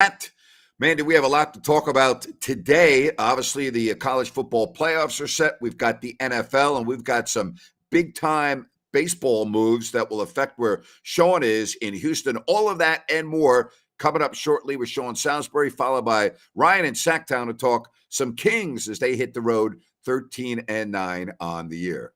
That. Mandy, we have a lot to talk about today. Obviously, the college football playoffs are set. We've got the NFL, and we've got some big-time baseball moves that will affect where Sean is in Houston. All of that and more coming up shortly with Sean Salisbury, followed by Ryan in Sacktown to talk some Kings as they hit the road 13-9 on the year.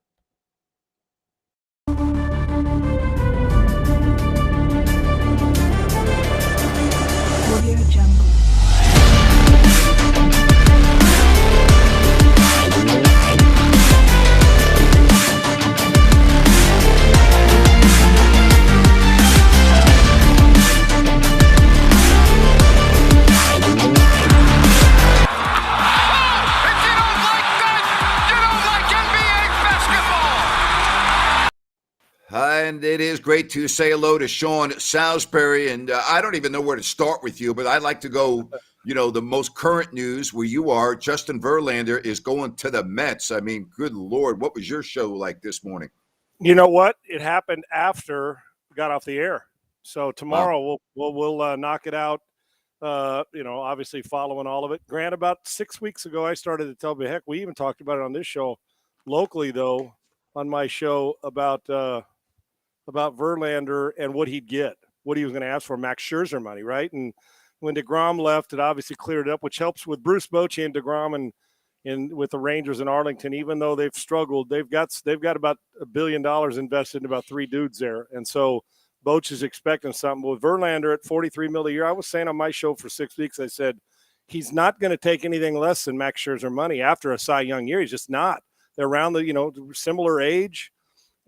And it is great to say hello to Sean Salisbury. And I don't even know where to start with you, but I'd like to go, the most current news where you are. Justin Verlander is going to the Mets. I mean, good Lord, what was your show like this morning? You know what? It happened after we got off the air. So tomorrow we'll knock it out, obviously following all of it. Grant, about 6 weeks ago, I started to tell me, heck, we even talked about it on this show locally, though, on my show about Verlander and what he'd get, what he was going to ask for, Max Scherzer money, right? And when DeGrom left, it obviously cleared it up, which helps with Bruce Bochy and DeGrom and with the Rangers in Arlington. Even though they've struggled, they've got about $1 billion invested in about three dudes there, and so Boch is expecting something. With Verlander at $43 million a year, I was saying on my show for 6 weeks, I said he's not going to take anything less than Max Scherzer money after a Cy Young year. He's just not. They're around the similar age,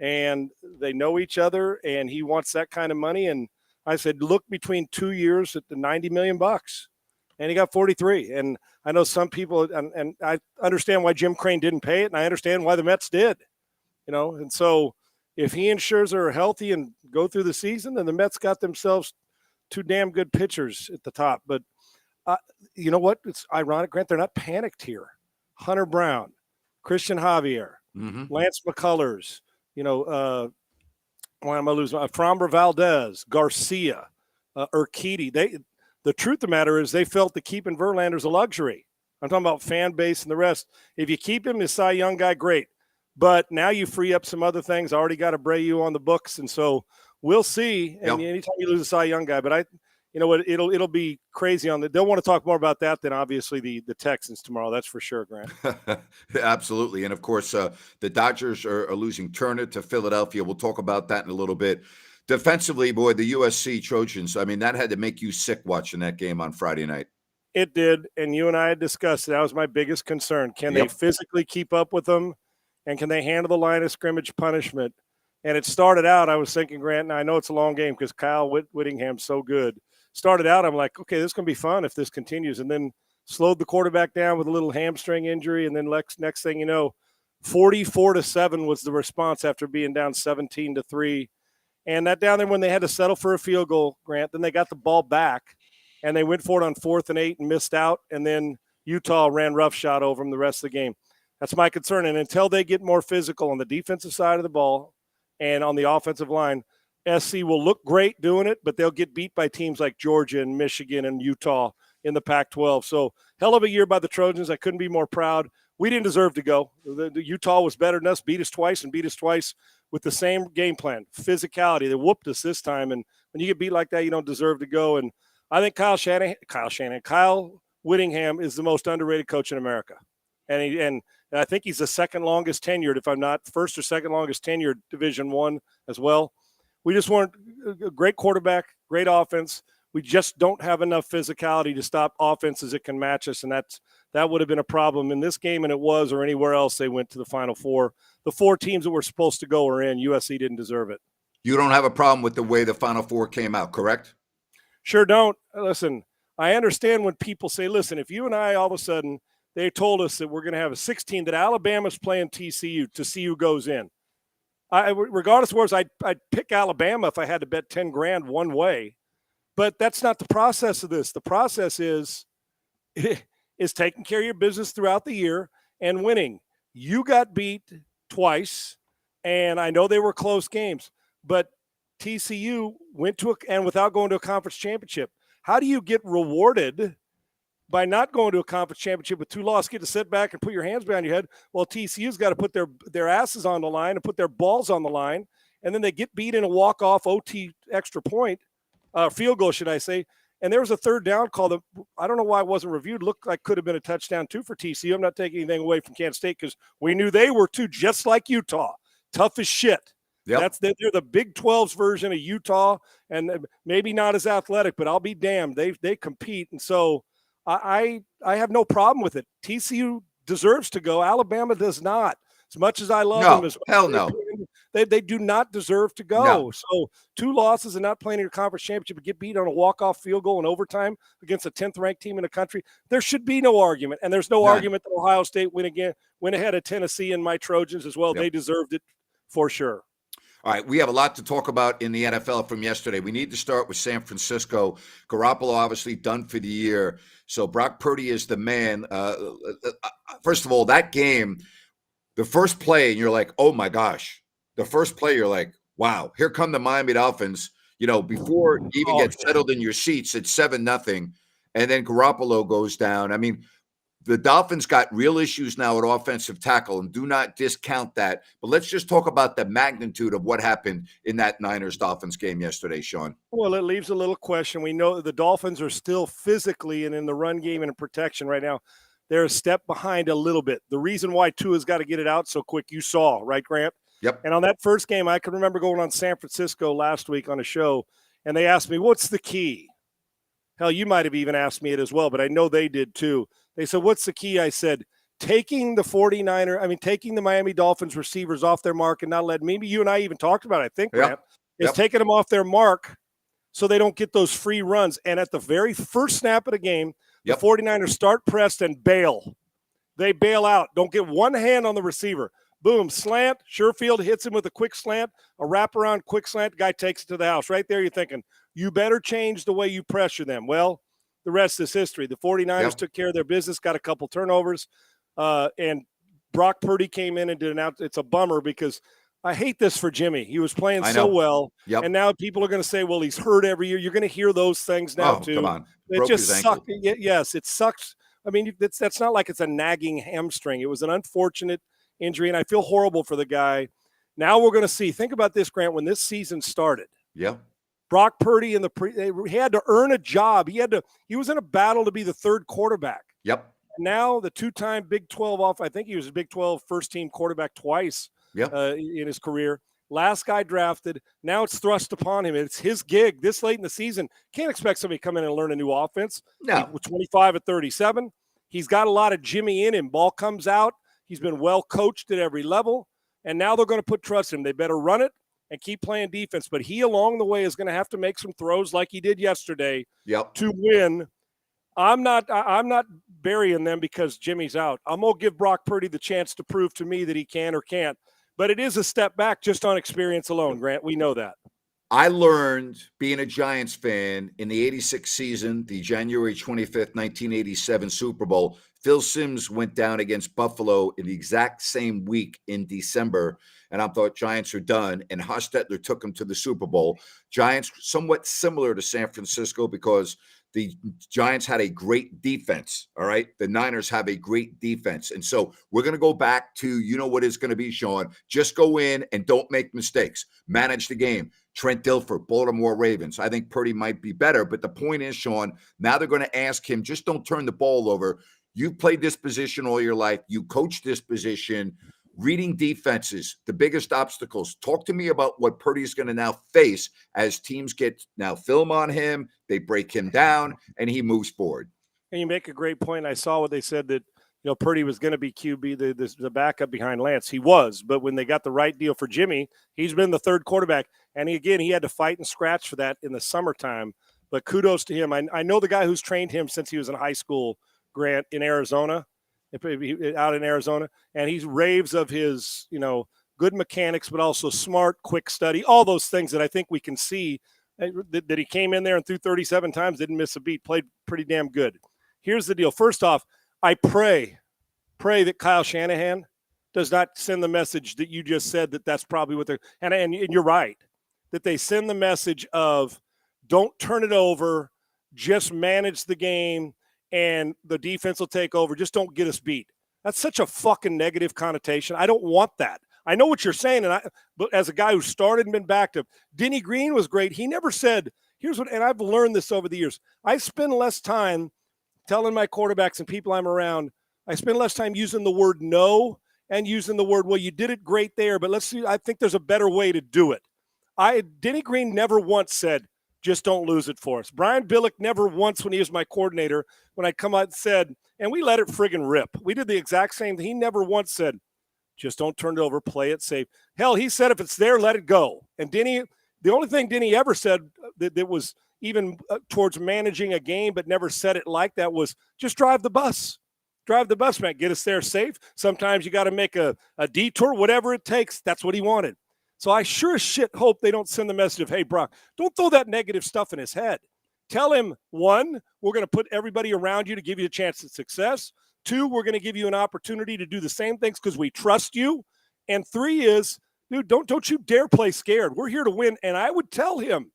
and they know each other, and he wants that kind of money. And I said, look between 2 years at the $90 million, and he got 43. And I know some people, and I understand why Jim Crane didn't pay it, and I understand why the Mets did, And so if he and Scherzer are healthy and go through the season, then the Mets got themselves two damn good pitchers at the top. But you know what? It's ironic, Grant. They're not panicked here. Hunter Brown, Christian Javier, Lance McCullers, why am I losing? Framber Valdez, Garcia, Urquidy. The truth of the matter is they felt that keeping Verlander's a luxury. I'm talking about fan base and the rest. If you keep him, the Cy Young guy, great. But now you free up some other things. I already got Abreu on the books, and so we'll see. And anytime you lose a Cy Young guy, but it'll be crazy on they'll want to talk more about that than obviously the Texans tomorrow. That's for sure, Grant. Absolutely. And of course, the Dodgers are losing Turner to Philadelphia. We'll talk about that in a little bit. Defensively, boy, the USC Trojans, I mean, that had to make you sick watching that game on Friday night. It did. And you and I had discussed it. That was my biggest concern. Can they physically keep up with them? And can they handle the line of scrimmage punishment? And it started out, I was thinking, Grant, and I know it's a long game because Kyle Whittingham's so good. Started out, I'm like, okay, this is going to be fun if this continues. And then slowed the quarterback down with a little hamstring injury. And then next thing you know, 44-7 was the response after being down 17-3. And that down there when they had to settle for a field goal, Grant, then they got the ball back. And they went for it on 4th and 8 and missed out. And then Utah ran roughshod over them the rest of the game. That's my concern. And until they get more physical on the defensive side of the ball and on the offensive line, SC will look great doing it, but they'll get beat by teams like Georgia and Michigan and Utah in the Pac-12. So hell of a year by the Trojans. I couldn't be more proud. We didn't deserve to go. The Utah was better than us, beat us twice with the same game plan, physicality. They whooped us this time. And when you get beat like that, you don't deserve to go. And I think Kyle Whittingham is the most underrated coach in America. And I think he's the second longest tenured, if I'm not first or second longest tenured Division I as well. We just weren't a great quarterback, great offense. We just don't have enough physicality to stop offenses that can match us, and that would have been a problem in this game, and it was, or anywhere else they went to the Final Four. The 4 teams that were supposed to go are in. USC didn't deserve it. You don't have a problem with the way the Final Four came out, correct? Sure don't. Listen, I understand when people say, listen, if you and I all of a sudden they told us that we're going to have a 16 that Alabama's playing TCU to see who goes in. Regardless of where I'd pick Alabama if I had to bet $10,000 one way, but that's not the process of this. The process is taking care of your business throughout the year and winning. You got beat twice, and I know they were close games, but TCU went to and without going to a conference championship. How do you get rewarded by not going to a conference championship with 2 losses, get to sit back and put your hands behind your head? Well, TCU's got to put their asses on the line and put their balls on the line, and then they get beat in a walk-off OT extra point, field goal, should I say. And there was a third down call that I don't know why it wasn't reviewed. Looked like could have been a touchdown too for TCU. I'm not taking anything away from Kansas State because we knew they were too, just like Utah. Tough as shit. Yep. They're the Big 12's version of Utah, and maybe not as athletic, but I'll be damned. They compete. And so I have no problem with it. TCU deserves to go. Alabama does not. As much as I love them, hell no. They do not deserve to go. No. So 2 losses and not playing in your conference championship and get beat on a walk-off field goal in overtime against a 10th-ranked team in the country, there should be no argument. And there's no argument that Ohio State went ahead of Tennessee and my Trojans as well. Yep. They deserved it for sure. All right, we have a lot to talk about in the NFL from yesterday. We need to start with San Francisco. Garoppolo obviously done for the year. So Brock Purdy is the man. First of all, that game, the first play, and you're like, oh my gosh. The first play, you're like, wow, here come the Miami Dolphins. You know, before you even get settled in your seats, it's 7-0. And then Garoppolo goes down. I mean, the Dolphins got real issues now at offensive tackle, and do not discount that. But let's just talk about the magnitude of what happened in that Niners-Dolphins game yesterday, Sean. Well, it leaves a little question. We know the Dolphins are still physically and in the run game and in protection right now. They're a step behind a little bit. The reason why Tua's got to get it out so quick, you saw, right, Grant? Yep. And on that first game, I can remember going on San Francisco last week on a show, and they asked me, what's the key? Hell, you might have even asked me it as well, but I know they did too. They said, what's the key? I said, taking the Miami Dolphins receivers off their mark and not letting, maybe you and I even talked about it, I think, Grant, is taking them off their mark so they don't get those free runs. And at the very first snap of the game, the 49ers start pressed and bail. They bail out. Don't get one hand on the receiver. Boom, slant. Sherfield hits him with a quick slant, a wraparound quick slant. Guy takes it to the house. Right there, you're thinking, you better change the way you pressure them. Well, the rest is history. The 49ers took care of their business, got a couple turnovers, and Brock Purdy came in and did an out. It's a bummer because I hate this for Jimmy. He was playing so well, and now people are going to say, well, he's hurt every year. You're going to hear those things now, too. Come on. It just sucked. Yes, it sucks. I mean, that's not like it's a nagging hamstring. It was an unfortunate injury, and I feel horrible for the guy. Now we're going to see. Think about this, Grant, when this season started. Yeah. Brock Purdy he had to earn a job. He was in a battle to be the third quarterback. Yep. Now the 2-time Big 12 I think he was a Big 12 first-team quarterback twice in his career. Last guy drafted. Now it's thrust upon him. It's his gig this late in the season. Can't expect somebody to come in and learn a new offense. No. With 25 at 37. He's got a lot of Jimmy in him. Ball comes out. He's been well coached at every level. And now they're going to put trust in him. They better run it and keep playing defense. But he, along the way, is going to have to make some throws like he did yesterday to win. I'm not burying them because Jimmy's out. I'm going to give Brock Purdy the chance to prove to me that he can or can't. But it is a step back just on experience alone, Grant. We know that. I learned being a Giants fan in the 86 season, the January 25th, 1987 Super Bowl. Phil Simms went down against Buffalo in the exact same week in December, and I thought Giants are done, and Hostetler took them to the Super Bowl. Giants, somewhat similar to San Francisco because the Giants had a great defense, all right? The Niners have a great defense. And so we're going to go back to, you know what it's going to be, Sean. Just go in and don't make mistakes. Manage the game. Trent Dilfer, Baltimore Ravens. I think Purdy might be better. But the point is, Sean, now they're going to ask him, just don't turn the ball over. You've played this position all your life. You coached this position. Reading defenses, the biggest obstacles. Talk to me about what Purdy's going to now face as teams get now film on him, they break him down, and he moves forward. And you make a great point. I saw what they said that, Purdy was going to be QB, the backup behind Lance. He was, but when they got the right deal for Jimmy, he's been the third quarterback. And he had to fight and scratch for that in the summertime. But kudos to him. I know the guy who's trained him since he was in high school, Grant, in Arizona. Out in Arizona, and he raves of his, good mechanics, but also smart, quick study, all those things that I think we can see that he came in there and threw 37 times, didn't miss a beat, played pretty damn good. Here's the deal. First off, I pray that Kyle Shanahan does not send the message that you just said that's probably what they're – and you're right, that they send the message of don't turn it over, just manage the game and the defense will take over. Just don't get us beat. That's such a fucking negative connotation. I don't want that. I know what you're saying, but as a guy who started and been back to, Denny Green was great. He never said, here's what, and I've learned this over the years. I spend less time telling my quarterbacks and people I'm around, I spend less time using the word no and using the word, well, you did it great there, but let's see, I think there's a better way to do it. Denny Green never once said, just don't lose it for us. Brian Billick never once, when he was my coordinator, when I come out and said, and we let it friggin' rip. We did the exact same thing. He never once said, just don't turn it over, play it safe. Hell, he said if it's there, let it go. And Denny, the only thing Denny ever said that was even towards managing a game but never said it like that was just drive the bus. Drive the bus, man. Get us there safe. Sometimes you got to make a detour, whatever it takes. That's what he wanted. So I sure as shit hope they don't send the message of, hey, Brock, don't throw that negative stuff in his head. Tell him, 1, we're going to put everybody around you to give you a chance at success. 2, we're going to give you an opportunity to do the same things because we trust you. And 3 is, dude, don't you dare play scared. We're here to win. And I would tell him,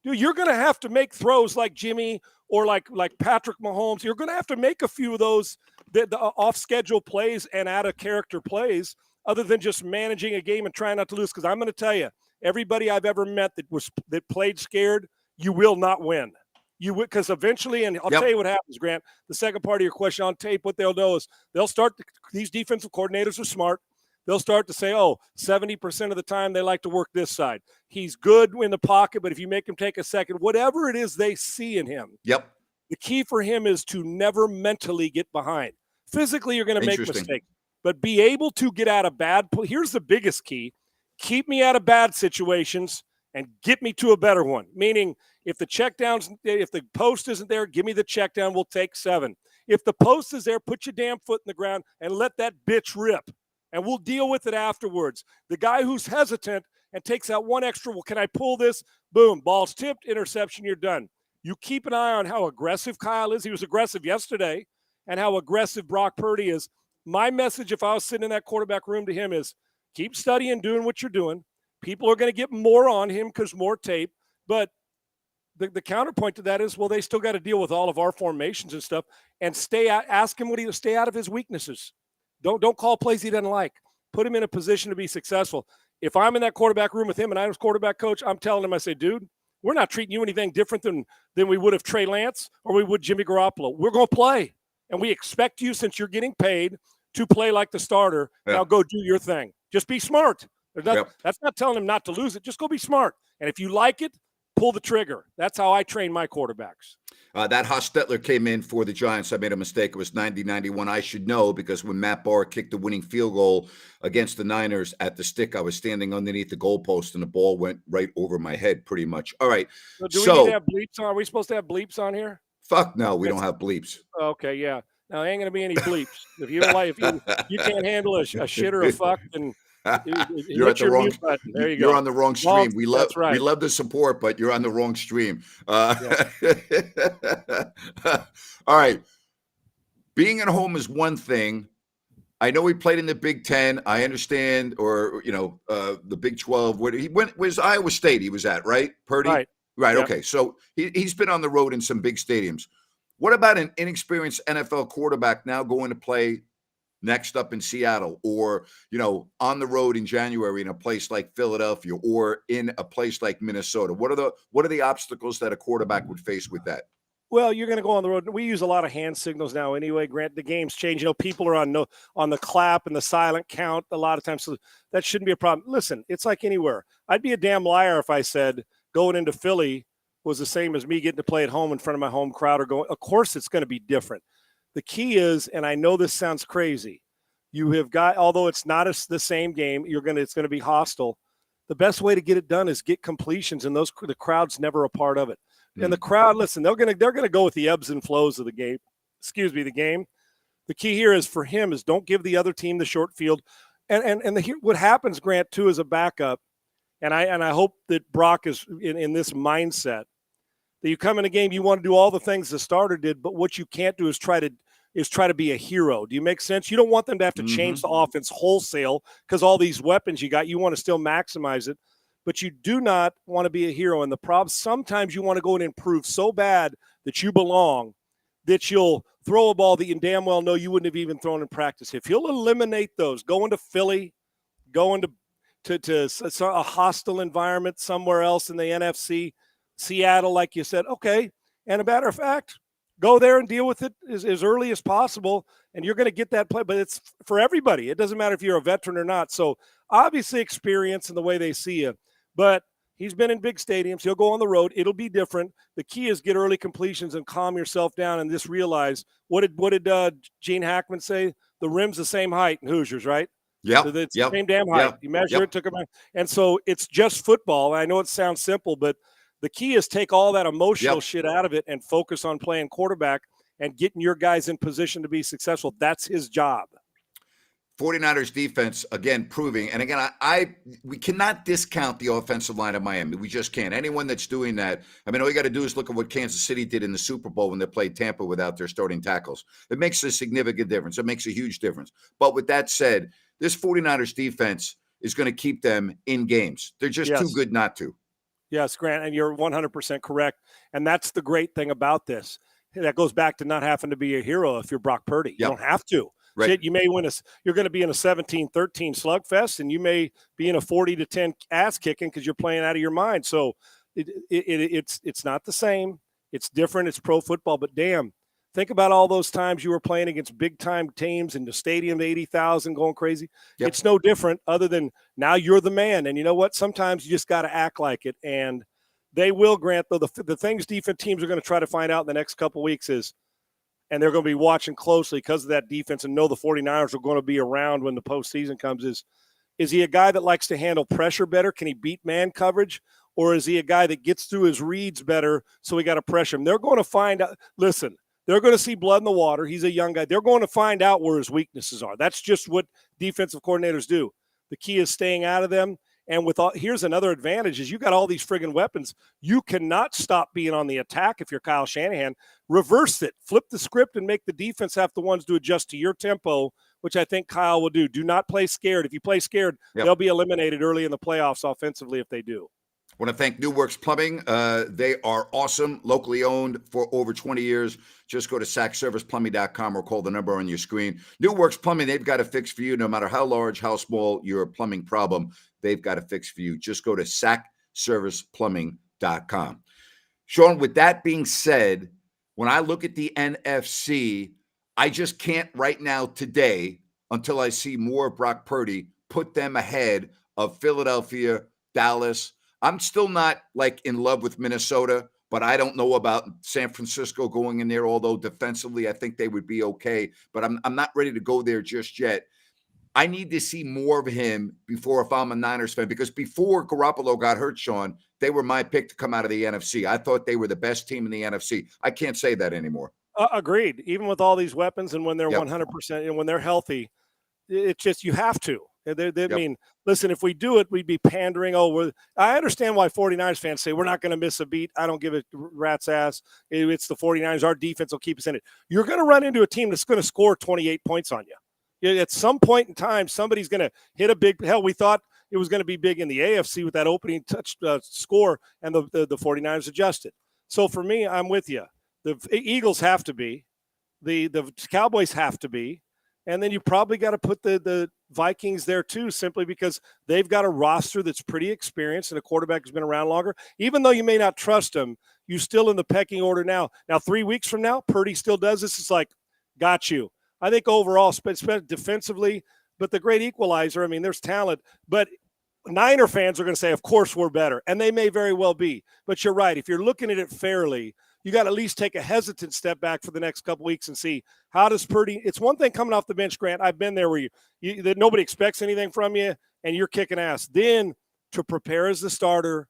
dude, you're going to have to make throws like Jimmy or like Patrick Mahomes. You're going to have to make a few of those the off-schedule plays and out-of-character plays other than just managing a game and trying not to lose. Because I'm going to tell you, everybody I've ever met that played scared, you will not win. You would, because eventually, and I'll tell you what happens, Grant. The second part of your question on tape, what they'll know is they'll start. These defensive coordinators are smart. They'll start to say, 70% of the time they like to work this side. He's good in the pocket, but if you make him take a second, whatever it is they see in him. Yep. The key for him is to never mentally get behind. Physically, you're going to make mistakes, but be able to get out of bad. Here's the biggest key: keep me out of bad situations and get me to a better one. Meaning, if the post isn't there, give me the check down. We'll take 7. If the post is there, put your damn foot in the ground and let that bitch rip. And we'll deal with it afterwards. The guy who's hesitant and takes out one extra, well, can I pull this? Boom, ball's tipped, interception, you're done. You keep an eye on how aggressive Kyle is. He was aggressive yesterday, and how aggressive Brock Purdy is. My message, if I was sitting in that quarterback room to him, is keep studying, doing what you're doing. People are going to get more on him because more tape. But the counterpoint to that is, well, they still got to deal with all of our formations and stuff, and ask him stay out of his weaknesses. Don't call plays he doesn't like. Put him in a position to be successful. If I'm in that quarterback room with him and I was quarterback coach, I'm telling him, I say, dude, we're not treating you anything different than we would have Trey Lance or we would Jimmy Garoppolo. We're going to play, and we expect you, since you're getting paid, to play like the starter. Now go do your thing. Just be smart. That's not telling him not to lose it. Just go be smart. And if you like it, pull the trigger. That's how I train my quarterbacks. That Hostetler came in for the Giants. I made a mistake. It was 90-91. I should know, because when Matt Barr kicked the winning field goal against the Niners at the stick, I was standing underneath the goalpost and the ball went right over my head pretty much. All right. So do we need to have bleeps on? Are we supposed to have bleeps on here? Fuck no, we don't have bleeps. Okay, yeah. Now, there ain't going to be any bleeps. If you don't like, if you can't handle a shit or a fuck, then you're at the wrong button. There you you're go. on the wrong stream. We love right. We love the support, but you're on the wrong stream. All right. Being at home is one thing. I know he played in the Big Ten. I understand, or the Big 12. Where he went was Iowa State. He was at, right? Purdy. Right. Yep. Okay. So he's been on the road in some big stadiums. What about an inexperienced NFL quarterback now going to play next up in Seattle, or, on the road in January in a place like Philadelphia, or in a place like Minnesota? What are the obstacles that a quarterback would face with that? Well, you're going to go on the road. We use a lot of hand signals now anyway, Grant. The game's changed. People are on the clap and the silent count a lot of times, so that shouldn't be a problem. Listen, it's like anywhere. I'd be a damn liar if I said going into Philly was the same as me getting to play at home in front of my home crowd, or going. Of course, it's going to be different. The key is, and I know this sounds crazy, you have got, although it's not the same game, it's going to be hostile. The best way to get it done is get completions, and the crowd's never a part of it. And the crowd, listen, they're going to go with the ebbs and flows of the game. The game. The key here is for him is don't give the other team the short field. And what happens, Grant, too, as a backup, and I hope that Brock is in this mindset, that you come in a game, you want to do all the things the starter did, but what you can't do is try to be a hero. Do you make sense? You don't want them to have to change the offense wholesale because all these weapons you got, you want to still maximize it, but you do not want to be a hero. And the problem, sometimes you want to go and improve so bad that you belong, that you'll throw a ball that you damn well know you wouldn't have even thrown in practice. If he'll eliminate those, going to Philly, going to a hostile environment somewhere else in the NFC, Seattle, like you said, okay. And a matter of fact, go there and deal with it as early as possible, and you're going to get that play. But it's for everybody. It doesn't matter if you're a veteran or not. So obviously experience and the way they see you. But he's been in big stadiums. He'll go on the road. It'll be different. The key is get early completions and calm yourself down and just realize what did Gene Hackman say? The rim's the same height in Hoosiers, right? Yeah, so it's the same damn height. You measure it, took it back. And so it's just football. I know it sounds simple, but the key is take all that emotional shit out of it and focus on playing quarterback and getting your guys in position to be successful. That's his job. 49ers defense, again, proving, and again, we cannot discount the offensive line of Miami. We just can't. Anyone that's doing that, I mean, all you got to do is look at what Kansas City did in the Super Bowl when they played Tampa without their starting tackles. It makes a significant difference. It makes a huge difference. But with that said, this 49ers defense is going to keep them in games. They're just too good not to. Yes, Grant, and you're 100% correct. And that's the great thing about this. That goes back to not having to be a hero if you're Brock Purdy. You don't have to. Right. Shit, you may win you're going to be in a 17-13 slugfest, and you may be in a 40-10 ass kicking because you're playing out of your mind. So it's not the same. It's different. It's pro football. But damn, think about all those times you were playing against big time teams in the stadium, 80,000 going crazy. Yep. It's no different other than now you're the man. And you know what? Sometimes you just got to act like it. And they will, Grant, though, the things defense teams are going to try to find out in the next couple of weeks is, and they're going to be watching closely because of that defense and know the 49ers are going to be around when the postseason comes, is he a guy that likes to handle pressure better? Can he beat man coverage? Or is he a guy that gets through his reads better, so we got to pressure him? They're going to find out. Listen, they're going to see blood in the water. He's a young guy. They're going to find out where his weaknesses are. That's just what defensive coordinators do. The key is staying out of them. And here's another advantage is you got all these friggin' weapons. You cannot stop being on the attack if you're Kyle Shanahan. Reverse it. Flip the script and make the defense have the ones to adjust to your tempo, which I think Kyle will do. Do not play scared. If you play scared, they'll be eliminated early in the playoffs offensively if they do. I want to thank New Works Plumbing. They are awesome, locally owned for over 20 years. Just go to sackserviceplumbing.com or call the number on your screen. New Works Plumbing, they've got a fix for you no matter how large, how small your plumbing problem. They've got a fix for you. Just go to sackserviceplumbing.com. Sean, with that being said, when I look at the NFC, I just can't right now today, until I see more of Brock Purdy, put them ahead of Philadelphia, Dallas. I'm still not like in love with Minnesota, but I don't know about San Francisco going in there, although defensively I think they would be okay. But I'm not ready to go there just yet. I need to see more of him before, if I'm a Niners fan, because before Garoppolo got hurt, Sean, they were my pick to come out of the NFC. I thought they were the best team in the NFC. I can't say that anymore. Agreed. Even with all these weapons and when they're 100% and when they're healthy, it's just you have to. I mean, listen, if we do it, we'd be pandering. I understand why 49ers fans say we're not going to miss a beat. I don't give a rat's ass. It's the 49ers. Our defense will keep us in it. You're going to run into a team that's going to score 28 points on you. At some point in time, somebody's going to hit a big – hell, we thought it was going to be big in the AFC with that opening touch score, and the 49ers adjusted. So for me, I'm with you. The Eagles have to be. The Cowboys have to be. And then you probably got to put the Vikings there too, simply because they've got a roster that's pretty experienced and a quarterback who's been around longer. Even though you may not trust him, you're still in the pecking order now. Now, 3 weeks from now, Purdy still does this. It's like, got you. I think overall, defensively, but the great equalizer, I mean, there's talent. But Niner fans are going to say, of course, we're better. And they may very well be. But you're right. If you're looking at it fairly, you got to at least take a hesitant step back for the next couple weeks and see how does Purdy – it's one thing coming off the bench, Grant. I've been there where that nobody expects anything from you and you're kicking ass. Then to prepare as the starter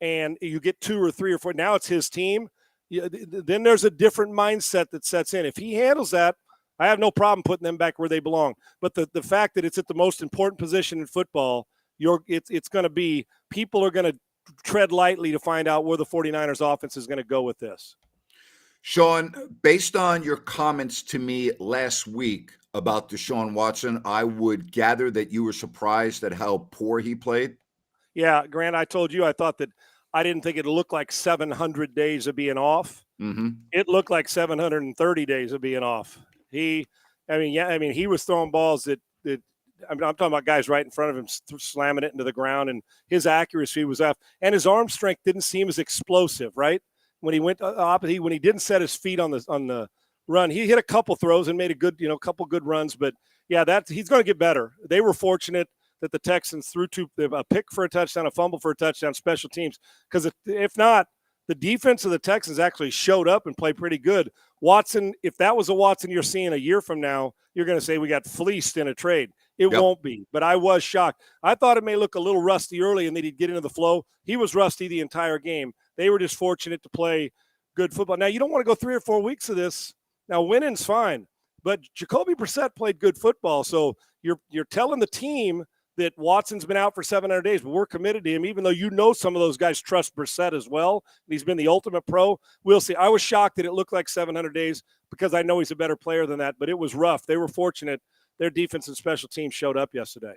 and you get 2 or 3 or 4 – now it's his team. Then there's a different mindset that sets in. If he handles that, I have no problem putting them back where they belong. But the fact that it's at the most important position in football, it's going to be – people are going to tread lightly to find out where the 49ers offense is going to go with this. Sean, based on your comments to me last week about Deshaun Watson, I would gather that you were surprised at how poor he played. Yeah, Grant, I told you I thought that I didn't think it looked like 700 days of being off. it looked like 730 days of being off. He was throwing balls that I'm talking about guys right in front of him slamming it into the ground, and his accuracy was off, and his arm strength didn't seem as explosive, right? When he went when he didn't set his feet on the run, he hit a couple throws and made a couple good runs, but yeah, he's going to get better. They were fortunate that the Texans threw a pick for a touchdown, a fumble for a touchdown, special teams, because if not, the defense of the Texans actually showed up and played pretty good. Watson, if that was a Watson you're seeing a year from now, you're going to say we got fleeced in a trade. It won't be, but I was shocked. I thought it may look a little rusty early and then he'd get into the flow. He was rusty the entire game. They were just fortunate to play good football. Now, you don't want to go 3 or 4 weeks of this. Now, winning's fine, but Jacoby Brissett played good football, so you're telling the team that Watson's been out for 700 days, but we're committed to him, even though some of those guys trust Brissett as well. He's been the ultimate pro. We'll see. I was shocked that it looked like 700 days because I know he's a better player than that, but it was rough. They were fortunate. Their defense and special teams showed up yesterday.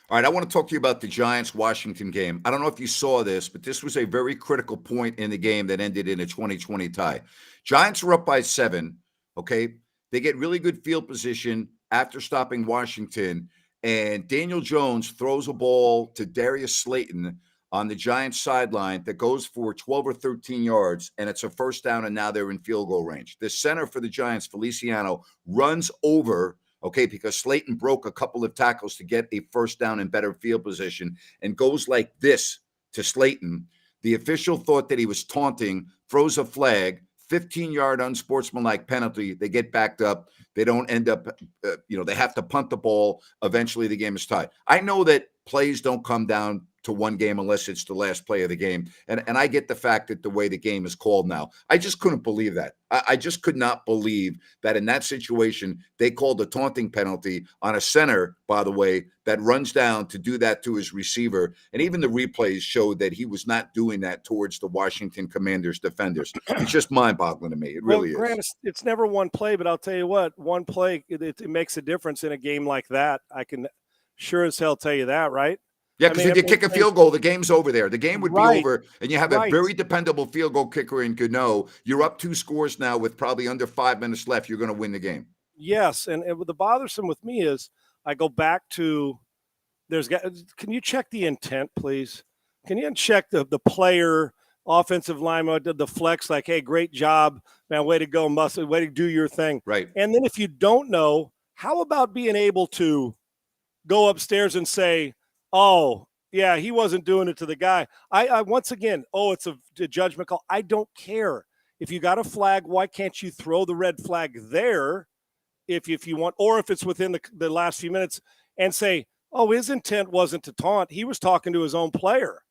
All right, I want to talk to you about the Giants-Washington game. I don't know if you saw this, but this was a very critical point in the game that ended in a 20-20 tie. Giants were up by 7, okay? They get really good field position after stopping Washington, and Daniel Jones throws a ball to Darius Slayton on the Giants sideline that goes for 12 or 13 yards, and it's a first down, and now they're in field goal range. The center for the Giants, Feliciano, runs over, okay, because Slayton broke a couple of tackles to get a first down and better field position, and goes like this to Slayton. The official thought that he was taunting, throws a flag, 15-yard unsportsmanlike penalty. They get backed up. They don't end up, they have to punt the ball. Eventually, the game is tied. I know that plays don't come down to one game unless it's the last play of the game. And I get the fact that the way the game is called now. I just couldn't believe that. I just could not believe that in that situation, they called a taunting penalty on a center, by the way, that runs down to do that to his receiver. And even the replays showed that he was not doing that towards the Washington Commanders defenders. It's just mind-boggling to me. It really is. Grant, it's never one play, but I'll tell you what, one play, it makes a difference in a game like that. I can sure as hell tell you that, right? Yeah, because if you kick a field goal, the game's over there. The game would be over, and you have a very dependable field goal kicker in Gano. You're up 2 scores now with probably under 5 minutes left. You're going to win the game. Yes, and the bothersome with me is I go back to can you check the intent, please? Can you check the player, offensive lineman, the flex, like, hey, great job, man, way to go, Muscle, way to do your thing. Right. And then if you don't know, how about being able to go upstairs and say, oh, yeah, he wasn't doing it to the guy. I once again, it's a judgment call. I don't care. If you got a flag, why can't you throw the red flag there if you want, or if it's within the last few minutes, and say, oh, his intent wasn't to taunt. He was talking to his own player,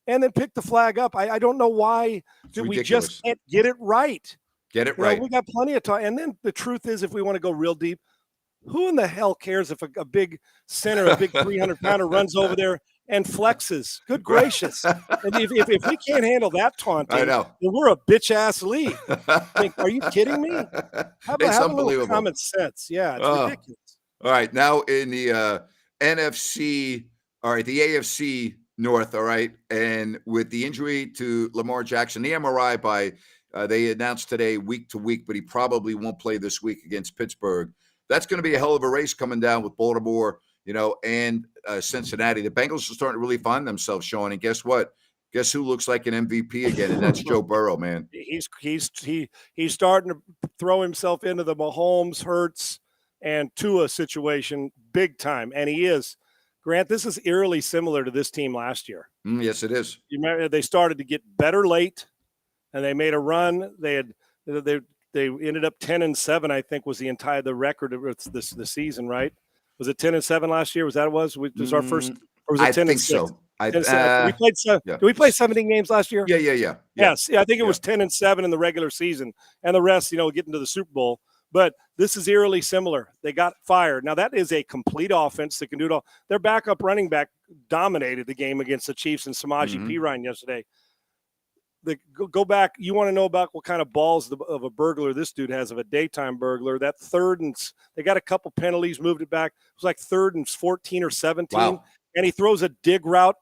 and then pick the flag up. I don't know why we just can't get it right. Get it right. We got plenty of time. And then the truth is, if we want to go real deep, who in the hell cares if a big center, a big 300-pounder runs over there and flexes? Good gracious. And if we can't handle that taunting, I know. Then we're a bitch-ass league. Are you kidding me? Have a little common sense. Yeah, it's ridiculous. All right, now in the NFC, all right, the AFC North, all right, and with the injury to Lamar Jackson, the MRI they announced today week to week, but he probably won't play this week against Pittsburgh. That's going to be a hell of a race coming down with Baltimore, and Cincinnati. The Bengals are starting to really find themselves, Sean. And guess what? Guess who looks like an MVP again? And that's Joe Burrow, man. He's starting to throw himself into the Mahomes, Hurts, and Tua situation big time. And he is. Grant, this is eerily similar to this team last year. Yes, it is. You remember they started to get better late, and they made a run. They ended up 10-7. I think was the record of the season. Right? Was it 10-7 last year? Was our first? Or was it 10-6? I think so. Did we play 17 games last year? Yeah. Yes, I think it was 10-7 in the regular season, and the rest, getting to the Super Bowl. But this is eerily similar. They got fired. Now that is a complete offense that can do it all. Their backup running back dominated the game against the Chiefs and Samaje Perine yesterday. Go back. You want to know about what kind of balls of a burglar this dude has, of a daytime burglar. That they got a couple penalties, moved it back. It was like 3rd and 14 or 17. Wow. And he throws a dig route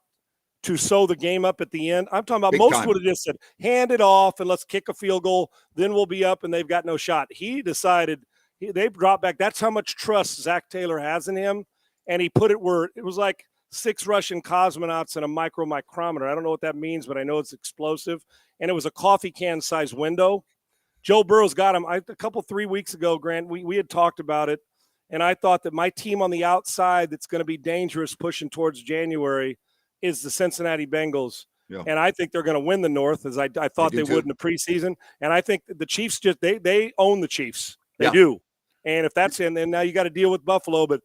to sew the game up at the end. I'm talking about Big most time. would have just said, hand it off and let's kick a field goal. Then we'll be up and they've got no shot. He decided they brought back. That's how much trust Zach Taylor has in him. And he put it where it was like 6 Russian cosmonauts in a micrometer. I don't know what that means, but I know it's explosive. And it was a coffee can size window. Joe Burrow's got him. A couple 3 weeks ago, Grant, we had talked about it. And I thought that my team on the outside that's going to be dangerous pushing towards January is the Cincinnati Bengals. Yeah. And I think they're going to win the North, as I thought they would in the preseason. And I think the Chiefs they own the Chiefs. They do. And if that's in, then now you got to deal with Buffalo. But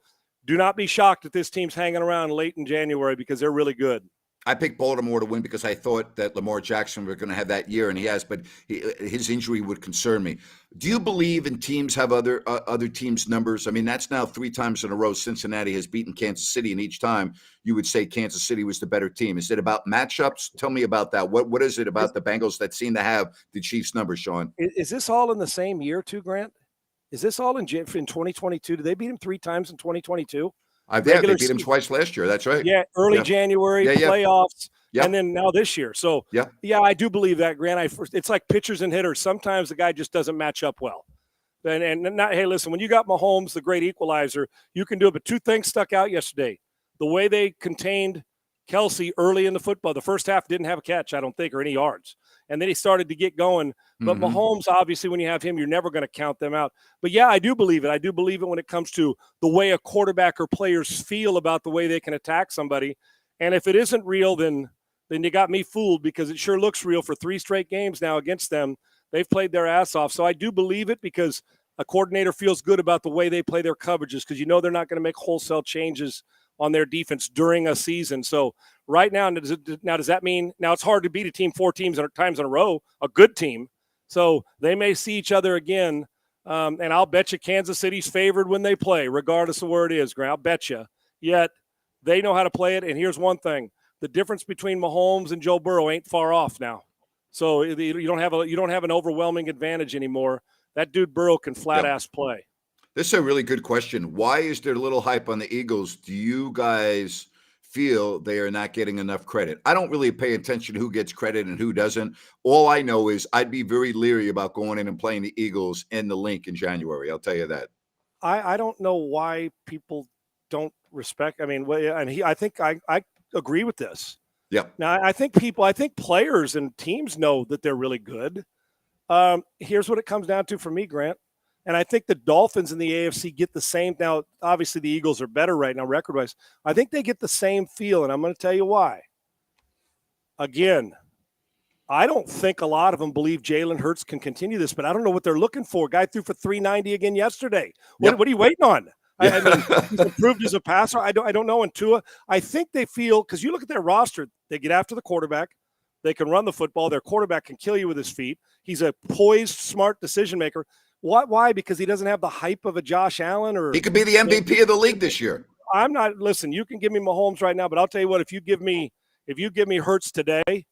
do not be shocked that this team's hanging around late in January because they're really good. I picked Baltimore to win because I thought that Lamar Jackson was going to have that year, and he has, but his injury would concern me. Do you believe in teams have other teams' numbers? I mean, that's now 3 times in a row Cincinnati has beaten Kansas City, and each time you would say Kansas City was the better team. Is it about matchups? Tell me about that. What is it about the Bengals that seem to have the Chiefs' numbers, Sean? Is this all in the same year too, Grant? Is this all in 2022? Did they beat him 3 times in 2022? They beat him twice last year. That's right. Yeah, early January, playoffs, and then now this year. So, yeah, I do believe that, Grant. It's like pitchers and hitters. Sometimes the guy just doesn't match up well. And not, hey, listen, when you got Mahomes, the great equalizer, you can do it. But 2 things stuck out yesterday. The way they contained Kelsey early in the football. The first half didn't have a catch, I don't think, or any yards. And then he started to get going. But Mahomes, obviously, when you have him, you're never going to count them out. But, yeah, I do believe it. I do believe it when it comes to the way a quarterback or players feel about the way they can attack somebody. And if it isn't real, then you got me fooled because it sure looks real for 3 straight games now against them. They've played their ass off. So I do believe it because a coordinator feels good about the way they play their coverages because they're not going to make wholesale changes on their defense during a season. So right now, does that mean – now it's hard to beat a team 4 times in a row, a good team. So they may see each other again, and I'll bet you Kansas City's favored when they play, regardless of where it is, Grant. I'll bet you. Yet they know how to play it, and here's one thing. The difference between Mahomes and Joe Burrow ain't far off now. So you don't have an overwhelming advantage anymore. That dude Burrow can flat-ass play. This is a really good question. Why is there little hype on the Eagles? Do you guys feel they are not getting enough credit? I don't really pay attention to who gets credit and who doesn't. All I know is I'd be very leery about going in and playing the Eagles in the Link in January. I'll tell you that. I don't know why people don't respect. I mean, I think I agree with this. Yeah. Now, I think players and teams know that they're really good. Here's what it comes down to for me, Grant. And I think the Dolphins in the AFC get the same. Now, obviously, the Eagles are better right now, record-wise. I think they get the same feel, and I'm going to tell you why. Again, I don't think a lot of them believe Jalen Hurts can continue this, but I don't know what they're looking for. Guy threw for 390 again yesterday. What are you waiting on? I mean, he's improved as a passer. I don't know. And Tua, I think they feel, because you look at their roster, they get after the quarterback. They can run the football. Their quarterback can kill you with his feet. He's a poised, smart decision maker. Why? Because he doesn't have the hype of a Josh Allen, or he could be the MVP of the league this year. I'm not. Listen, you can give me Mahomes right now, but I'll tell you what: if you give me Hurts today,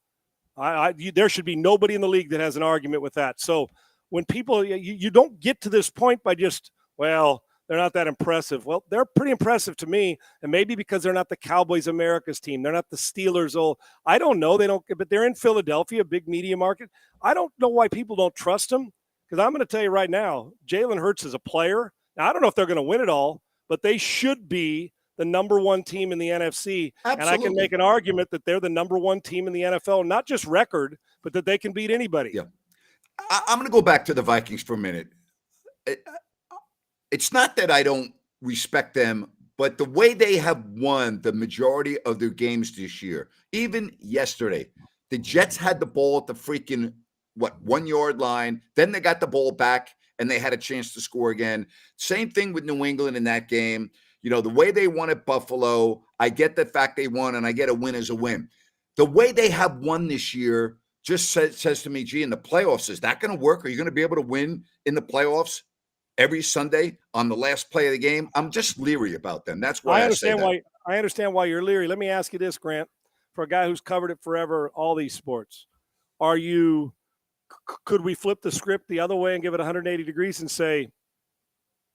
there should be nobody in the league that has an argument with that. So when people, you don't get to this point by just, well, they're not that impressive. Well, they're pretty impressive to me, and maybe because they're not the Cowboys America's team, they're not the Steelers. I don't know. They don't, but they're in Philadelphia, big media market. I don't know why people don't trust them. Because I'm going to tell you right now, Jalen Hurts is a player. Now, I don't know if they're going to win it all, but they should be the number 1 team in the NFC. Absolutely. And I can make an argument that they're the number 1 team in the NFL, not just record, but that they can beat anybody. Yeah. I'm going to go back to the Vikings for a minute. It's not that I don't respect them, but the way they have won the majority of their games this year, even yesterday, the Jets had the ball at the freaking 1-yard line. Then they got the ball back and they had a chance to score again. Same thing with New England in that game. The way they won at Buffalo, I get the fact they won, and I get a win as a win. The way they have won this year just says to me, gee, in the playoffs, is that going to work? Are you going to be able to win in the playoffs every Sunday on the last play of the game? I'm just leery about them. That's why I understand why you're leery. Let me ask you this, Grant, for a guy who's covered it forever, all these sports. Could we flip the script the other way and give it 180 degrees and say,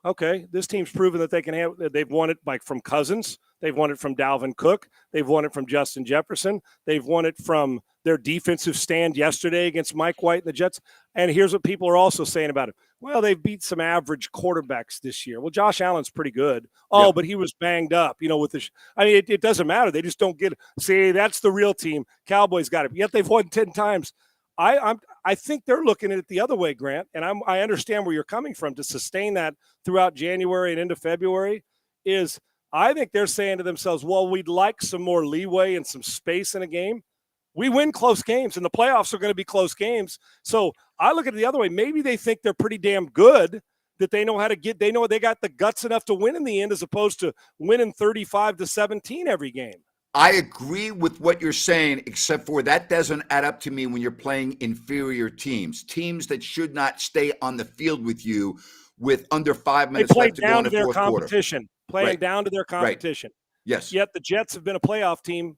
okay, this team's proven that they can have. They've won it from Cousins. They've won it from Dalvin Cook. They've won it from Justin Jefferson. They've won it from their defensive stand yesterday against Mike White and the Jets. And here's what people are also saying about it. Well, they've beat some average quarterbacks this year. Well, Josh Allen's pretty good. Oh, but he was banged up, with the it doesn't matter. They just don't get it. See, that's the real team. Cowboys got it. Yet they've won 10 times. I think they're looking at it the other way, Grant, and I understand where you're coming from. To sustain that throughout January and into February is I think they're saying to themselves, well, we'd like some more leeway and some space in a game. We win close games, and the playoffs are going to be close games. So I look at it the other way. Maybe they think they're pretty damn good, that they know how to they know they got the guts enough to win in the end, as opposed to winning 35-17 every game. I agree with what you're saying, except for that doesn't add up to me when you're playing inferior teams that should not stay on the field with you with under 5 minutes left to go in the fourth quarter. Playing down to their competition. Right. Yes. Yet the Jets have been a playoff team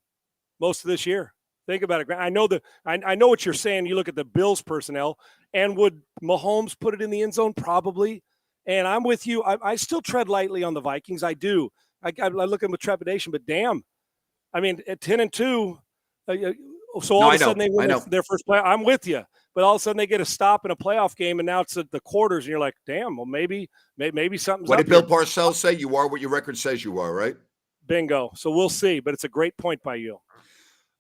most of this year. Think about it. I know I know what you're saying. You look at the Bills personnel, and would Mahomes put it in the end zone? Probably. And I'm with you. I still tread lightly on the Vikings. I do. I look at them with trepidation, but damn. I mean, at 10-2, so all of a sudden they win their first play. I'm with you, but all of a sudden they get a stop in a playoff game, and now it's at the quarters, and you're like, damn. Well, maybe something's. What did Bill Parcells say? You are what your record says you are, right? Bingo. So we'll see, but it's a great point by you.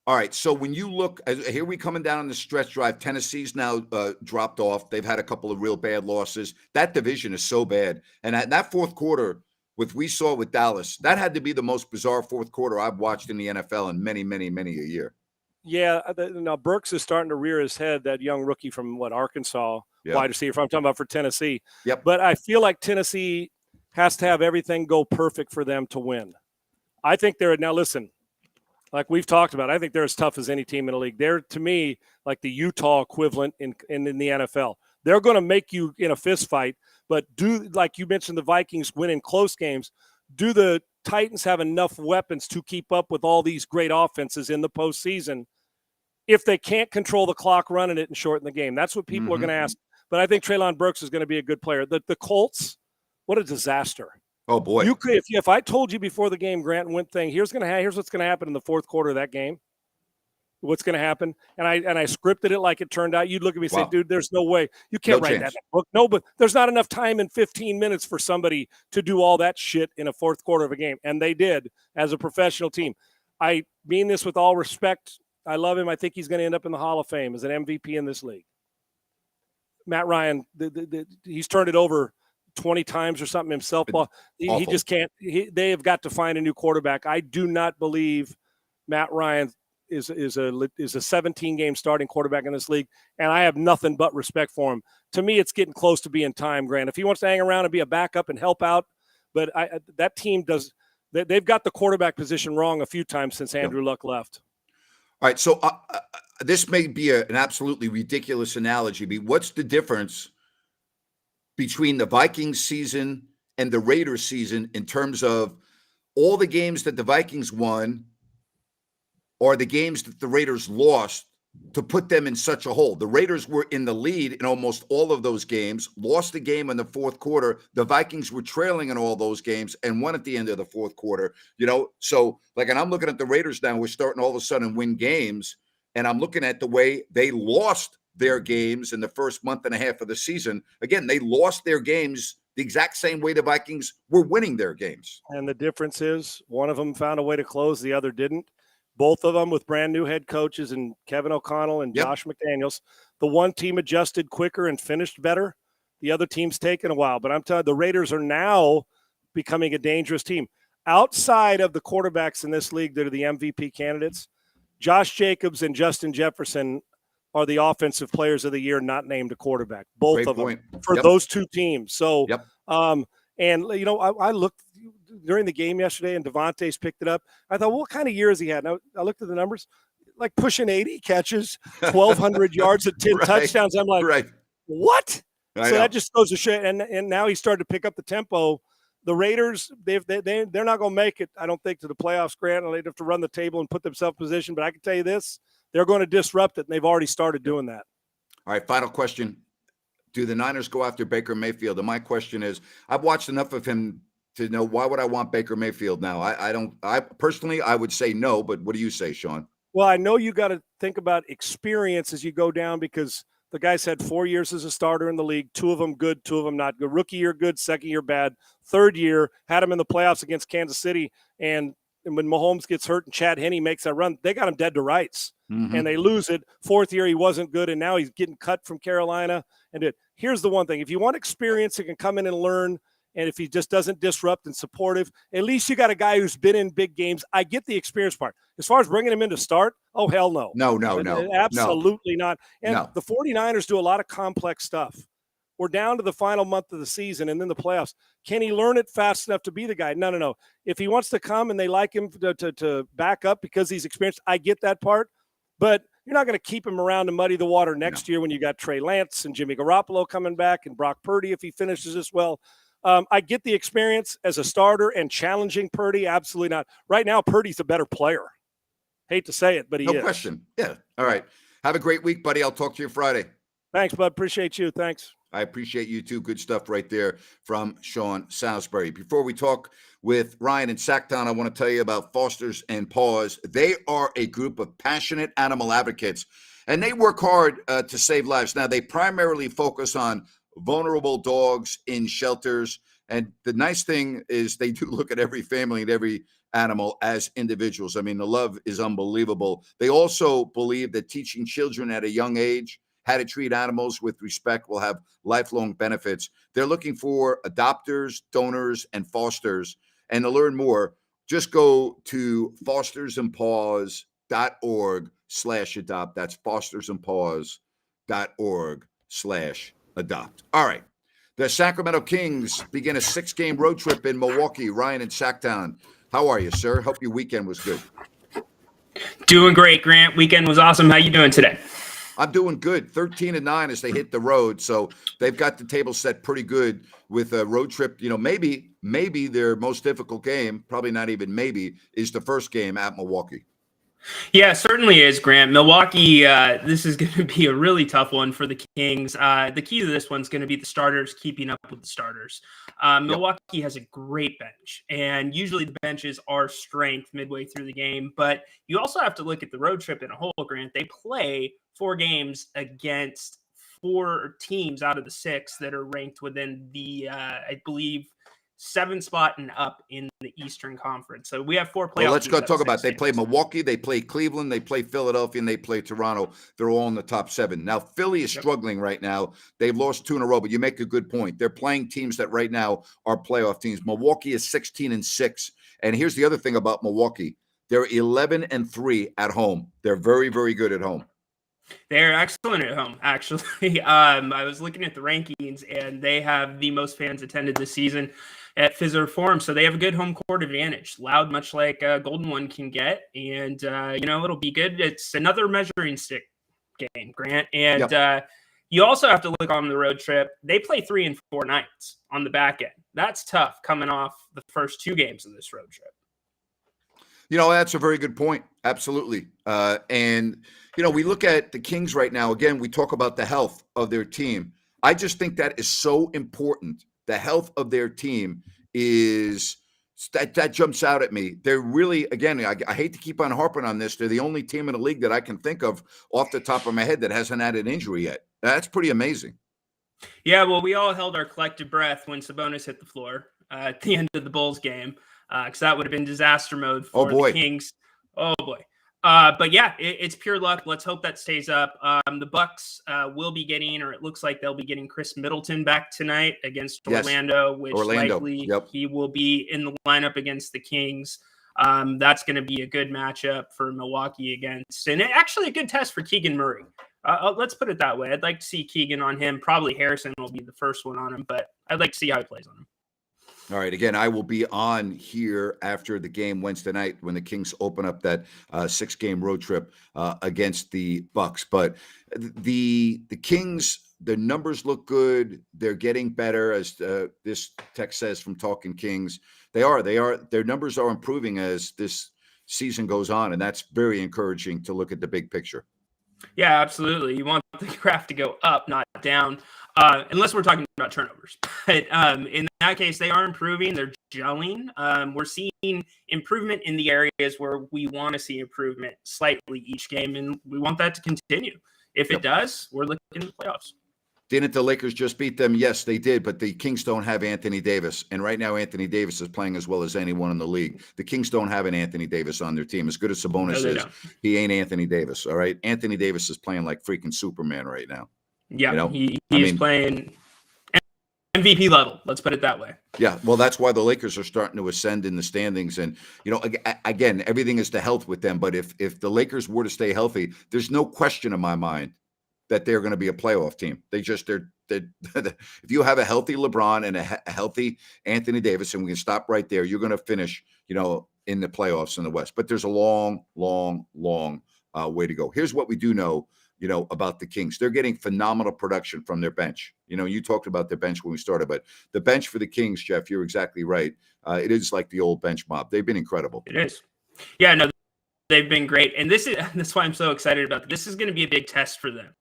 All right, so when you look, here we coming down on the stretch drive. Tennessee's now dropped off. They've had a couple of real bad losses. That division is so bad, and that fourth quarter. What we saw with Dallas, that had to be the most bizarre fourth quarter I've watched in the NFL in many, many, many a year. Yeah, now Burks is starting to rear his head, that young rookie from Arkansas, wide receiver. I'm talking about for Tennessee. Yep. But I feel like Tennessee has to have everything go perfect for them to win. I think now listen, like we've talked about, I think they're as tough as any team in the league. They're, to me, like the Utah equivalent in the NFL. They're going to make you in a fist fight. But like you mentioned, the Vikings win in close games. Do the Titans have enough weapons to keep up with all these great offenses in the postseason if they can't control the clock running it and shorten the game? That's what people are going to ask. But I think Treylon Burks is going to be a good player. The Colts, what a disaster. Oh, boy. If I told you before the game, Grant, here's what's going to happen in the fourth quarter of that game. What's going to happen? And I scripted it like it turned out. You'd look at me and say, dude, there's no way. You can't write that book. No, but there's not enough time in 15 minutes for somebody to do all that shit in a fourth quarter of a game. And they did, as a professional team. I mean this with all respect. I love him. I think he's going to end up in the Hall of Fame as an MVP in this league. Matt Ryan, he's turned it over 20 times or something himself. He just can't. They have got to find a new quarterback. I do not believe Matt Ryan is a 17-game starting quarterback in this league, and I have nothing but respect for him. To me, it's getting close to being time, Grant. If he wants to hang around and be a backup and help out, but that team does. They've got the quarterback position wrong a few times since Andrew Luck left. All right, so this may be an absolutely ridiculous analogy, but what's the difference between the Vikings season and the Raiders season in terms of all the games that the Vikings won or the games that the Raiders lost to put them in such a hole? The Raiders were in the lead in almost all of those games, lost the game in the fourth quarter. The Vikings were trailing in all those games and won at the end of the fourth quarter. So and I'm looking at the Raiders now. We're starting all of a sudden win games, and I'm looking at the way they lost their games in the first month and a half of the season. Again, they lost their games the exact same way the Vikings were winning their games. And the difference is one of them found a way to close, the other didn't. Both of them with brand new head coaches and Kevin O'Connell and Josh McDaniels. The one team adjusted quicker and finished better. The other team's taken a while. But I'm telling you, the Raiders are now becoming a dangerous team. Outside of the quarterbacks in this league that are the MVP candidates, Josh Jacobs and Justin Jefferson are the offensive players of the year not named a quarterback. Both of them for those two teams. So, I looked during the game yesterday, and Devontae's picked it up. I thought, what kind of year has he had? And I looked at the numbers, like pushing 80 catches, 1,200 yards, and 10 touchdowns. I'm like, what? That just goes to show. And now he started to pick up the tempo. The Raiders, they're not going to make it, I don't think, to the playoffs, Grant. They'd have to run the table and put themselves in position. But I can tell you this, they're going to disrupt it, and they've already started doing that. All right, final question. Do the Niners go after Baker Mayfield? And my question is, I've watched enough of him to know why would I want Baker Mayfield now? I don't. I personally, I would say no. But what do you say, Sean? Well, I know you got to think about experience as you go down because the guy's had 4 years as a starter in the league, 2 of them good, 2 of them not good. Rookie year good, second year bad. Third year had him in the playoffs against Kansas City, and when Mahomes gets hurt and Chad Henne makes that run, they got him dead to rights, and they lose it. Fourth year he wasn't good, and now he's getting cut from Carolina. And here's the one thing: if you want experience, he can come in and learn. And if he just doesn't disrupt and supportive, at least you got a guy who's been in big games. I get the experience part. As far as bringing him in to start, oh, hell no. No. Absolutely not. And No. the 49ers do a lot of complex stuff. We're down to the final month of the season and then the playoffs. Can he learn it fast enough to be the guy? No. If he wants to come and they like him to back up because he's experienced, I get that part. But you're not going to keep him around to muddy the water next year when you got Trey Lance and Jimmy Garoppolo coming back and Brock Purdy if he finishes this well. I get the experience as a starter and challenging Purdy. Absolutely not. Right now, Purdy's a better player. Hate to say it, but he is. No question. Yeah. All right. Have a great week, buddy. I'll talk to you Friday. Thanks, bud. Appreciate you. Thanks. I appreciate you too. Good stuff right there from Sean Salisbury. Before we talk with Ryan in Sacktown, I want to tell you about Fosters and Paws. They are a group of passionate animal advocates, and they work hard to save lives. Now, they primarily focus on vulnerable dogs in shelters. And the nice thing is they do look at every family and every animal as individuals. I mean, the love is unbelievable. They also believe that teaching children at a young age how to treat animals with respect will have lifelong benefits. They're looking for adopters, donors, and fosters. And to learn more, just go to fostersandpaws.org/adopt. That's fostersandpaws.org/adopt. All right. The Sacramento Kings begin a 6-game road trip in Milwaukee. Ryan in Sacktown. How are you, sir? Hope your weekend was good. Doing great, Grant. Weekend was awesome. How you doing today? I'm doing good. 13-9 as they hit the road. So they've got the table set pretty good with a road trip. You know, maybe their most difficult game, probably not even maybe, is the first game at Milwaukee. Yeah, certainly is, Grant. Milwaukee, this is going to be a really tough one for the Kings. The key to this one's going to be the starters keeping up with the starters. Milwaukee has a great bench, and usually the benches are strength midway through the game. But you also have to look at the road trip in a whole, Grant. They play 4 games against 4 teams out of the 6 that are ranked within the, I believe, 7 spot and up in the Eastern Conference. So we have 4 playoffs. Well, let's go talk about it. They play Milwaukee, they play Cleveland, they play Philadelphia, and they play Toronto. They're all in the top 7. Now, Philly is struggling right now. They've lost 2 in a row, but you make a good point. They're playing teams that right now are playoff teams. Milwaukee is 16-6. And here's the other thing about Milwaukee. They're 11-3 at home. They're very, very good at home. They're excellent at home, actually. I was looking at the rankings, and they have the most fans attended this season at Fiserv Forum, so they have a good home court advantage. Loud, much like Golden One can get, and it'll be good. It's another measuring stick game, Grant, and you also have to look on the road trip. They play 3 and 4 nights on the back end. That's tough coming off the first 2 games of this road trip. You know, that's a very good point. Absolutely. And, we look at the Kings right now. Again, we talk about the health of their team. I just think that is so important. The health of their team is that jumps out at me. They're really, again, I hate to keep on harping on this. They're the only team in the league that I can think of off the top of my head that hasn't had an injury yet. That's pretty amazing. Yeah, well, we all held our collective breath when Sabonis hit the floor at the end of the Bulls game. Because that would have been disaster mode for the Kings. Oh, boy. But, yeah, it's pure luck. Let's hope that stays up. The Bucks will be getting, or it looks like they'll be getting Chris Middleton back tonight against Orlando, which likely he will be in the lineup against the Kings. That's going to be a good matchup for Milwaukee against. And actually a good test for Keegan Murray. Let's put it that way. I'd like to see Keegan on him. Probably Harrison will be the first one on him, but I'd like to see how he plays on him. All right. Again, I will be on here after the game Wednesday night when the Kings open up that 6-game road trip against the Bucks. But the Kings, their numbers look good. They're getting better, as this text says from Talking Kings. They are. Their numbers are improving as this season goes on, and that's very encouraging to look at the big picture. Yeah, absolutely. You want the graph to go up, not down, unless we're talking about turnovers. But in that case, they are improving. They're gelling. We're seeing improvement in the areas where we want to see improvement slightly each game, and we want that to continue. If it does, we're looking at the playoffs. Didn't the Lakers just beat them? Yes, they did, but the Kings don't have Anthony Davis. And right now, Anthony Davis is playing as well as anyone in the league. The Kings don't have an Anthony Davis on their team. As good as Sabonis is, he ain't Anthony Davis, all right? Anthony Davis is playing like freaking Superman right now. Yeah, you know? He's playing MVP level. Let's put it that way. Yeah, well, that's why the Lakers are starting to ascend in the standings. And, you know, again, everything is to health with them. But if the Lakers were to stay healthy, there's no question in my mind that they're going to be a playoff team. They're if you have a healthy LeBron and a healthy Anthony Davis, and we can stop right there, you're going to finish, you know, in the playoffs in the West. But there's a long way to go. Here's what we do know, you know, about the Kings. They're getting phenomenal production from their bench. You know, you talked about their bench when we started, but the bench for the Kings, Jeff, you're exactly right. It is like the old bench mob. They've been incredible. It is. Yeah, no, they've been great. And that's why I'm so excited about this. This is going to be a big test for them.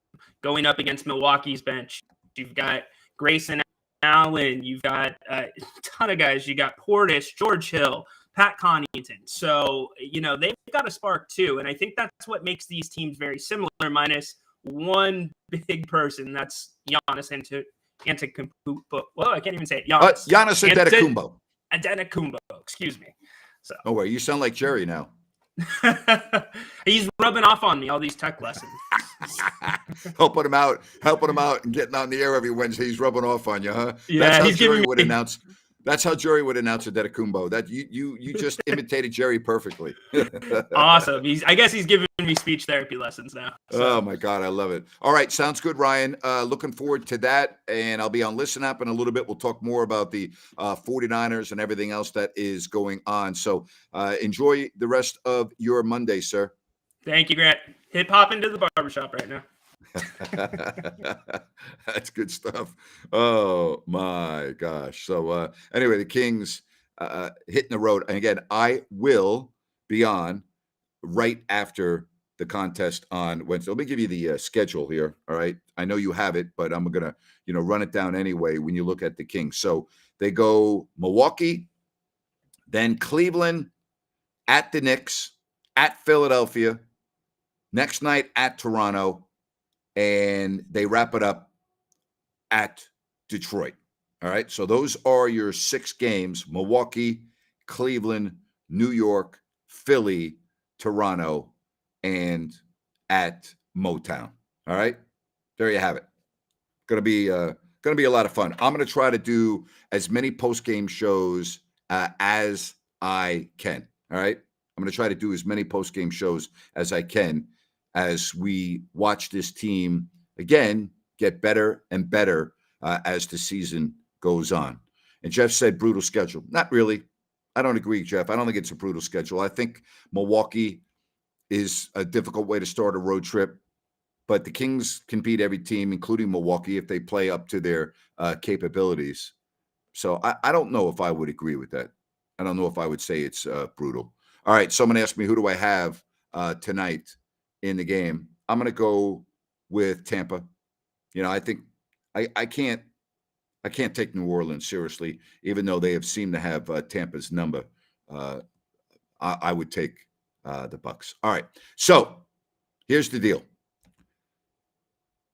Going up against Milwaukee's bench, you've got Grayson Allen, you've got a ton of guys. You got Portis, George Hill, Pat Connaughton. So, you know, they've got a spark too. And I think that's what makes these teams very similar, minus one big person. That's Giannis Antetokounmpo. Well, I can't even say it. Giannis Antetokounmpo. Antetokounmpo, excuse me. So. Oh, wait, you sound like Jerry now. He's rubbing off on me, all these tech lessons. helping him out and getting on the air every Wednesday. He's rubbing off on you, huh? Yeah, That's how Jerry would announce Antetokounmpo. That you just imitated Jerry perfectly. Awesome. I guess he's giving me speech therapy lessons now. So. Oh my God, I love it. All right, sounds good, Ryan. Looking forward to that, and I'll be on Listen Up in a little bit. We'll talk more about the 49ers and everything else that is going on. So enjoy the rest of your Monday, sir. Thank you, Grant. Hop into the barbershop right now. That's good stuff. Oh my gosh. So anyway, the Kings hitting the road. And again, I will be on right after the contest on Wednesday. Let me give you the schedule here. All right. I know you have it, but I'm going to, run it down anyway when you look at the Kings. So they go Milwaukee, then Cleveland, at the Knicks, at Philadelphia, next night at Toronto, and they wrap it up at Detroit. All right. So those are your 6 games: Milwaukee, Cleveland, New York, Philly, Toronto, and at Motown. All right. There you have it. Going to be a lot of fun. I'm going to try to do as many post-game shows as I can. All right. I'm going to try to do as many post-game shows as I can as we watch this team, again, get better and better as the season goes on. And Jeff said brutal schedule. Not really. I don't agree, Jeff. I don't think it's a brutal schedule. I think Milwaukee is a difficult way to start a road trip, but the Kings can beat every team, including Milwaukee, if they play up to their capabilities. So I don't know if I would agree with that. I don't know if I would say it's brutal. All right, someone asked me, who do I have tonight in the game? I'm going to go with Tampa. I think I can't take New Orleans seriously, even though they have seemed to have Tampa's number. I would take the Bucks. All right, so here's the deal.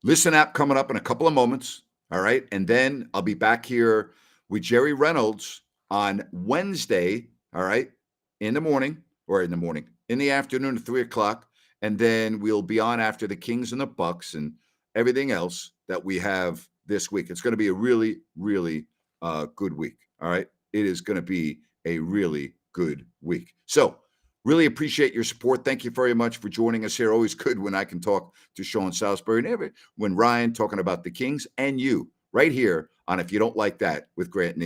Listen app coming up in a couple of moments. All right, and then I'll be back here with Jerry Reynolds on Wednesday. All right, in the afternoon at 3:00. And then we'll be on after the Kings and the Bucks and everything else that we have this week. It's going to be a really, really good week. All right. It is going to be a really good week. So really appreciate your support. Thank you very much for joining us here. Always good when I can talk to Sean Salisbury and when Ryan talking about the Kings and you right here on If You Don't Like That with Grant and